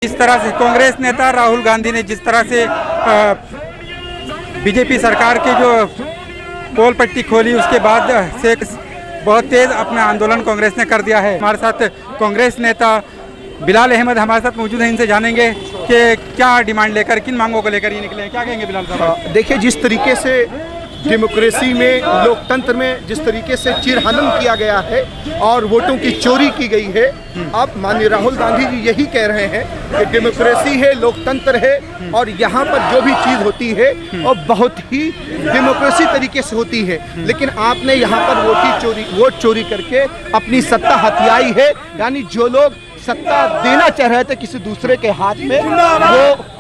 जिस तरह से कांग्रेस नेता राहुल गांधी ने जिस तरह से बीजेपी सरकार की जो पोल पट्टी खोली, उसके बाद से बहुत तेज़ अपना आंदोलन कांग्रेस ने कर दिया है। हमारे साथ कांग्रेस नेता बिलाल अहमद हमारे साथ मौजूद हैं, इनसे जानेंगे कि क्या डिमांड लेकर, किन मांगों को लेकर ये निकले हैं। क्या कहेंगे बिलाल साहब? देखिए, जिस तरीके से डेमोक्रेसी में, लोकतंत्र में जिस तरीके से चिरहनन किया गया है और वोटों की चोरी की गई है, अब माननीय राहुल गांधी जी यही कह रहे हैं कि डेमोक्रेसी है, लोकतंत्र है और यहाँ पर जो भी चीज़ होती है और बहुत ही डेमोक्रेसी तरीके से होती है। लेकिन आपने यहाँ पर वोट चोरी करके अपनी सत्ता हथियाई है। यानी जो लोग सत्ता देना चाह रहे थे किसी दूसरे के हाथ में,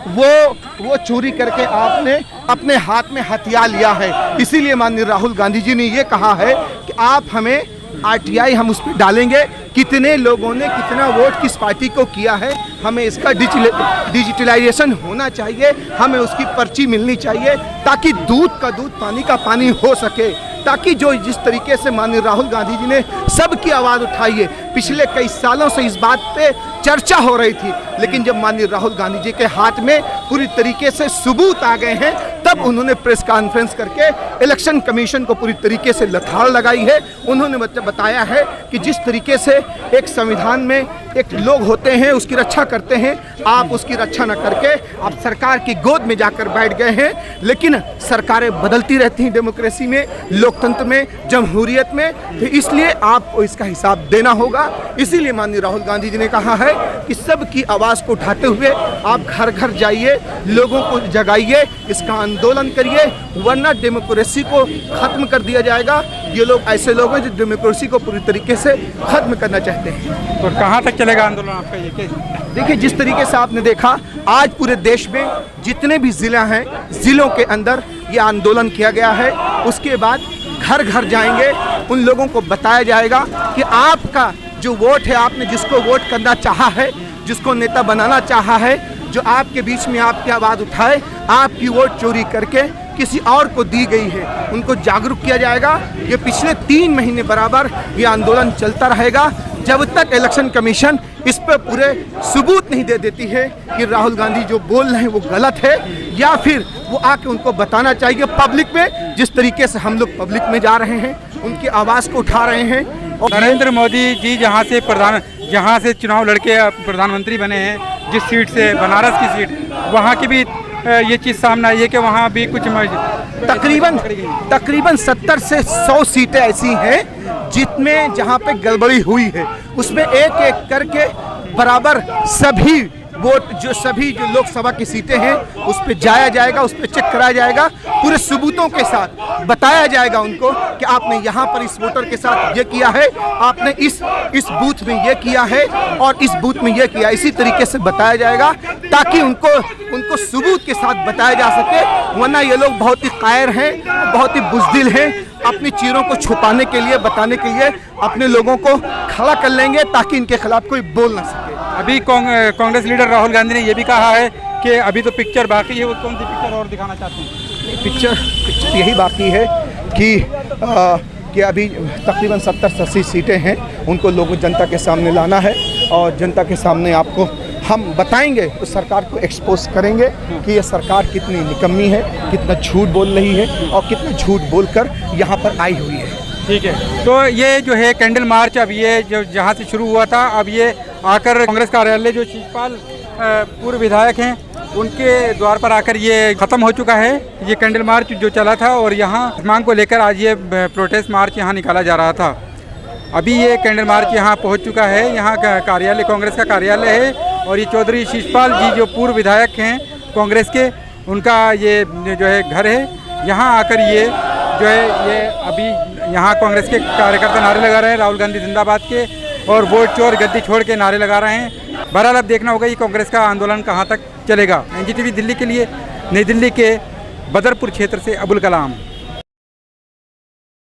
वो चोरी करके आपने अपने हाथ में हथिया लिया है। इसीलिए माननीय राहुल गांधी जी ने ये कहा है कि आप हमें आरटीआई हम उस पर डालेंगे, कितने लोगों ने कितना वोट किस पार्टी को किया है, हमें इसका डिजिटलाइजेशन होना चाहिए, हमें उसकी पर्ची मिलनी चाहिए ताकि दूध का दूध पानी का पानी हो सके। ताकि जो जिस तरीके से माननीय राहुल गांधी जी ने सबकी आवाज़ उठाई है, पिछले कई सालों से इस बात पे चर्चा हो रही थी, लेकिन जब माननीय राहुल गांधी जी के हाथ में पूरी तरीके से सबूत आ गए हैं, तब उन्होंने प्रेस कॉन्फ्रेंस करके इलेक्शन कमीशन को पूरी तरीके से लताड़ लगाई है। उन्होंने बताया है कि जिस तरीके से एक संविधान में एक लोग होते हैं, उसकी रक्षा करते हैं, आप उसकी रक्षा न करके आप सरकार की गोद में जाकर बैठ गए हैं। लेकिन सरकारें बदलती रहती हैं डेमोक्रेसी में, लोकतंत्र में, जमहूरियत में, तो इसलिए आपको इसका हिसाब देना होगा। इसीलिए माननीय राहुल गांधी जी ने कहा है कि सबकी आवाज़ को उठाते हुए आप घर घर जाइए, लोगों को जगाइए, इसका आंदोलन करिए, वरना डेमोक्रेसी को ख़त्म कर दिया जाएगा। ये लोग ऐसे लोग हैं जो डेमोक्रेसी को पूरी तरीके से ख़त्म करना चाहते हैं। तो कहाँ तक चलेगा आंदोलन आपका ये? देखिए, जिस तरीके से आपने देखा आज पूरे देश में जितने भी ज़िला हैं, ज़िलों के अंदर ये आंदोलन किया गया है। उसके बाद घर घर जाएंगे, उन लोगों को बताया जाएगा कि आपका जो वोट है, आपने जिसको वोट करना चाहा है, जिसको नेता बनाना चाहा है, जो आपके बीच में आपकी आवाज़ उठाए, आपकी वोट चोरी करके किसी और को दी गई है, उनको जागरूक किया जाएगा। ये पिछले 3 महीने बराबर ये आंदोलन चलता रहेगा जब तक इलेक्शन कमीशन इस पर पूरे सबूत नहीं दे देती है कि राहुल गांधी जो बोल रहे हैं वो गलत है, या फिर वो आके उनको बताना चाहिए पब्लिक में, जिस तरीके से हम लोग पब्लिक में जा रहे हैं, उनकी आवाज़ को उठा रहे हैं। और नरेंद्र मोदी जी जहाँ से चुनाव लड़के प्रधानमंत्री बने हैं, जिस सीट से, बनारस की सीट, वहाँ की भी ये चीज़ सामने आई है कि वहाँ भी कुछ तकरीबन 70 से 100 सीटें ऐसी हैं जितमें जहाँ पे गड़बड़ी हुई है, उसमें एक एक करके बराबर सभी लोकसभा की सीटें हैं उस पर जाया जाएगा, उस पर चेक कराया जाएगा, पूरे सबूतों के साथ बताया जाएगा उनको कि आपने यहाँ पर इस वोटर के साथ ये किया है, आपने इस बूथ में ये किया है और इस बूथ में ये किया। इसी तरीके से बताया जाएगा ताकि उनको सबूत के साथ बताया जा सके। वरना ये लोग बहुत ही कायर हैं, बहुत ही बुज़दिल हैं, अपनी चीज़ों को छुपाने के लिए, बताने के लिए अपने लोगों को खड़ा कर लेंगे ताकि इनके खिलाफ कोई बोल ना सके। अभी कांग्रेस लीडर राहुल गांधी ने यह भी कहा है कि अभी तो पिक्चर बाकी है। वो कौन सी पिक्चर और दिखाना चाहते हैं? पिक्चर यही बाकी है कि अभी तकरीबन 70 से 80 सीटें हैं, उनको लोगों जनता के सामने लाना है और जनता के सामने आपको हम बताएंगे, उस सरकार को एक्सपोज करेंगे कि ये सरकार कितनी निकम्मी है, कितना झूठ बोल रही है और कितना झूठ बोलकर यहाँ पर आई हुई है। ठीक है, तो ये जो है कैंडल मार्च, अब ये जो जहाँ से शुरू हुआ था, अब ये आकर कांग्रेस कार्यालय, जो शिषपाल पूर्व विधायक हैं, उनके द्वार पर आकर ये ख़त्म हो चुका है। ये कैंडल मार्च जो चला था और यहाँ मांग को लेकर आज ये प्रोटेस्ट मार्च यहाँ निकाला जा रहा था। अभी ये कैंडल मार्च यहाँ पहुँच चुका है। यहाँ का कार्यालय कांग्रेस का कार्यालय है और ये चौधरी शिषपाल जी जो पूर्व विधायक हैं कांग्रेस के, उनका ये जो है घर है। यहाँ आकर ये जो है ये अभी यहाँ कांग्रेस के कार्यकर्ता नारे लगा रहे हैं राहुल गांधी जिंदाबाद के, और वोट चोर गद्दी छोड़ के नारे लगा रहे हैं। बहरहाल अब देखना होगा ये कांग्रेस का आंदोलन कहाँ तक चलेगा। एनडीटीवी दिल्ली के लिए नई दिल्ली के बदरपुर क्षेत्र से अबुल कलाम।